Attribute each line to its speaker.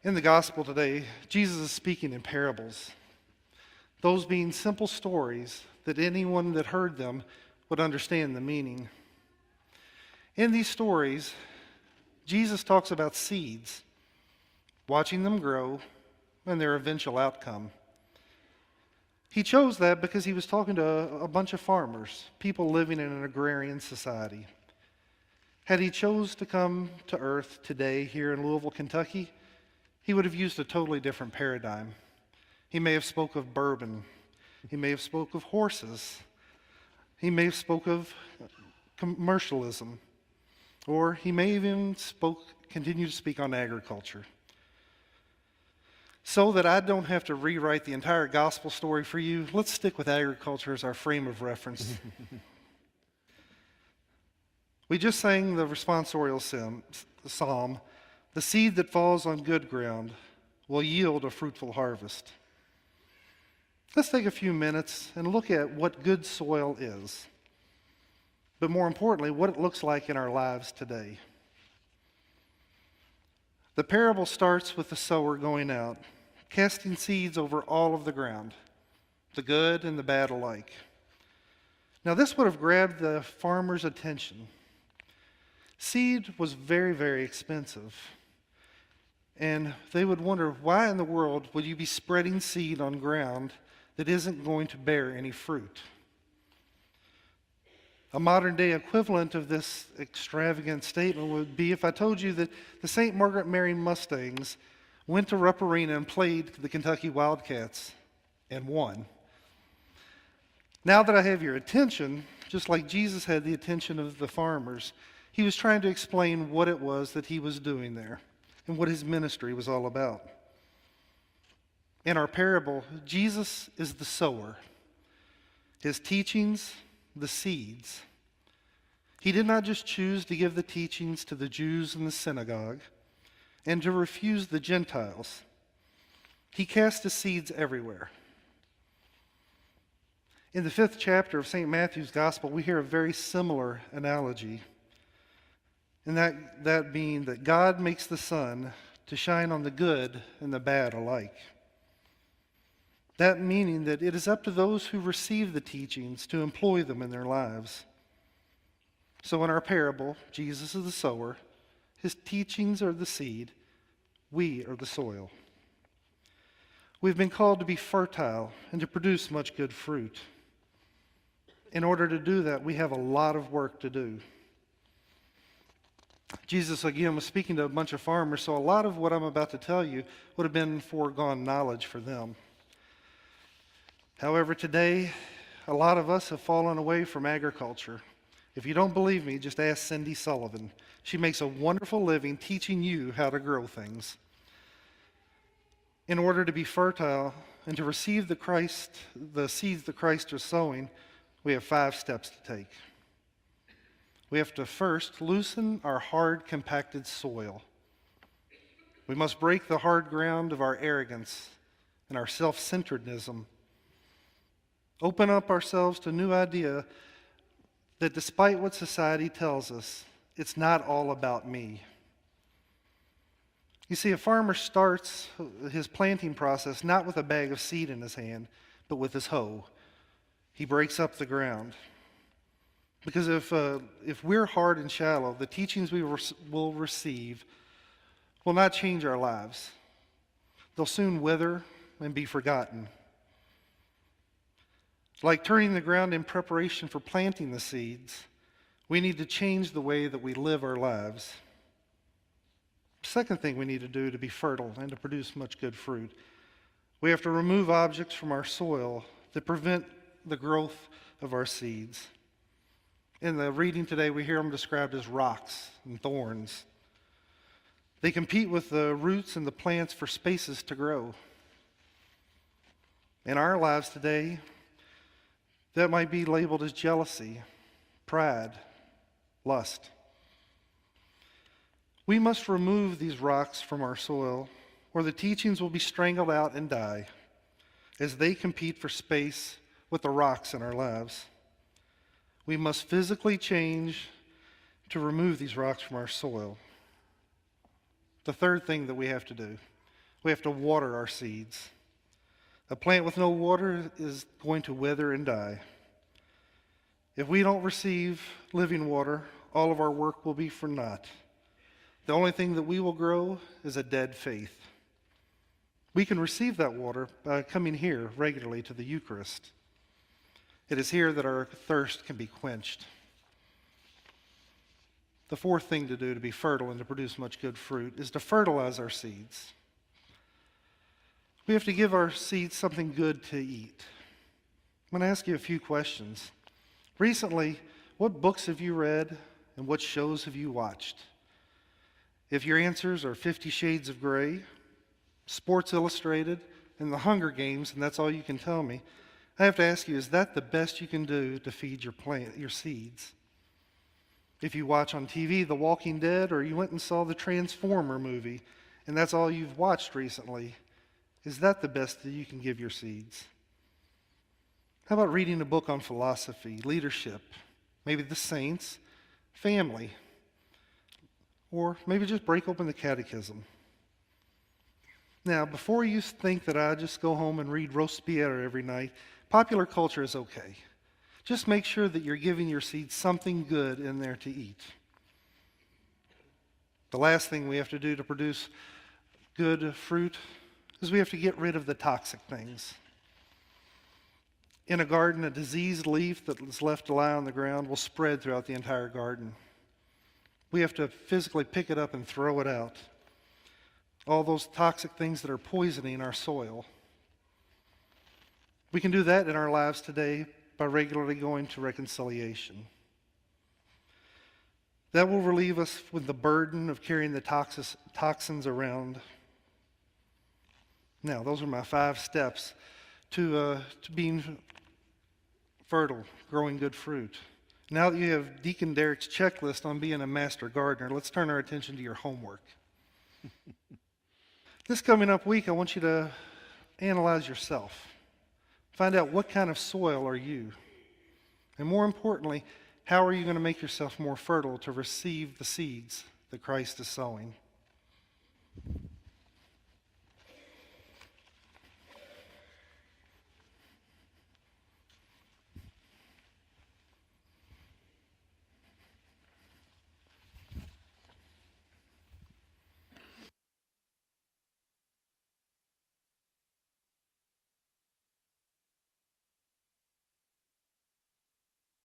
Speaker 1: In the gospel today, Jesus is speaking in parables, those being simple stories that anyone that heard them would understand the meaning. In these stories, Jesus talks about seeds, watching them grow, and their eventual outcome. He chose that because he was talking to a bunch of farmers, people living in an agrarian society. Had he chose to come to earth today here in Louisville, Kentucky, he would have used a totally different paradigm. He may have spoke of bourbon. He may have spoke of horses. He may have spoke of commercialism. Or he may even continue to speak on agriculture. So that I don't have to rewrite the entire gospel story for you, let's stick with agriculture as our frame of reference. We just sang the responsorial psalm, "The seed that falls on good ground will yield a fruitful harvest." Let's take a few minutes and look at what good soil is, but more importantly, what it looks like in our lives today. The parable starts with the sower going out, casting seeds over all of the ground, the good and the bad alike. Now, this would have grabbed the farmer's attention. Seed was very, very expensive. And they would wonder, why in the world would you be spreading seed on ground that isn't going to bear any fruit? A modern day equivalent of this extravagant statement would be if I told you that the St. Margaret Mary Mustangs went to Rupp Arena and played the Kentucky Wildcats and won. Now that I have your attention, just like Jesus had the attention of the farmers, he was trying to explain what it was that he was doing there and what his ministry was all about. In our parable, Jesus is the sower. His teachings, the seeds. He did not just choose to give the teachings to the Jews in the synagogue and to refuse the Gentiles. He cast his seeds everywhere. In the 5th chapter of St. Matthew's Gospel, we hear a very similar analogy. And that being that God makes the sun to shine on the good and the bad alike. That meaning that it is up to those who receive the teachings to employ them in their lives. So in our parable, Jesus is the sower, his teachings are the seed, we are the soil. We've been called to be fertile and to produce much good fruit. In order to do that, we have a lot of work to do. Jesus, again, was speaking to a bunch of farmers, so a lot of what I'm about to tell you would have been foregone knowledge for them. However, today, a lot of us have fallen away from agriculture. If you don't believe me, just ask Cindy Sullivan. She makes a wonderful living teaching you how to grow things. In order to be fertile and to receive the seeds that Christ is sowing, we have 5 steps to take. We have to first loosen our hard, compacted soil. We must break the hard ground of our arrogance and our self-centerednism. Open up ourselves to a new idea that despite what society tells us, it's not all about me. You see, a farmer starts his planting process not with a bag of seed in his hand, but with his hoe. He breaks up the ground. Because if we're hard and shallow, the teachings we will receive will not change our lives. They'll soon wither and be forgotten. Like turning the ground in preparation for planting the seeds, we need to change the way that we live our lives. Second thing we need to do to be fertile and to produce much good fruit, we have to remove objects from our soil that prevent the growth of our seeds. In the reading today, we hear them described as rocks and thorns. They compete with the roots and the plants for spaces to grow. In our lives today, that might be labeled as jealousy, pride, lust. We must remove these rocks from our soil, or the teachings will be strangled out and die as they compete for space with the rocks in our lives. We must physically change to remove these rocks from our soil. The third thing that we have to do We have to water our seeds. A plant with no water is going to wither and die. If we don't receive living water, all of our work will be for naught. The only thing that we will grow is a dead faith. We can receive that water by coming here regularly to the Eucharist. It is here that our thirst can be quenched. The fourth thing to do to be fertile and to produce much good fruit is to fertilize our seeds. We have to give our seeds something good to eat. I'm going to ask you a few questions. Recently, what books have you read and what shows have you watched? If your answers are 50 Shades of Grey, Sports Illustrated, and The Hunger Games, and that's all you can tell me, I have to ask you, is that the best you can do to feed your seeds? If you watch on TV The Walking Dead, or you went and saw the Transformer movie, and that's all you've watched recently, is that the best that you can give your seeds? How about reading a book on philosophy, leadership, maybe the saints, family, or maybe just break open the catechism? Now, before you think that I just go home and read Robespierre every night, popular culture is okay. Just make sure that you're giving your seeds something good in there to eat. The last thing we have to do to produce good fruit is we have to get rid of the toxic things. In a garden, a diseased leaf that is left to lie on the ground will spread throughout the entire garden. We have to physically pick it up and throw it out. All those toxic things that are poisoning our soil. We can do that in our lives today by regularly going to reconciliation. That will relieve us with the burden of carrying the toxins around. Now, those are my 5 steps to being fertile, growing good fruit. Now that you have Deacon Derrick's checklist on being a master gardener, let's turn our attention to your homework. This coming up week, I want you to analyze yourself. Find out what kind of soil are you? And more importantly, how are you going to make yourself more fertile to receive the seeds that Christ is sowing?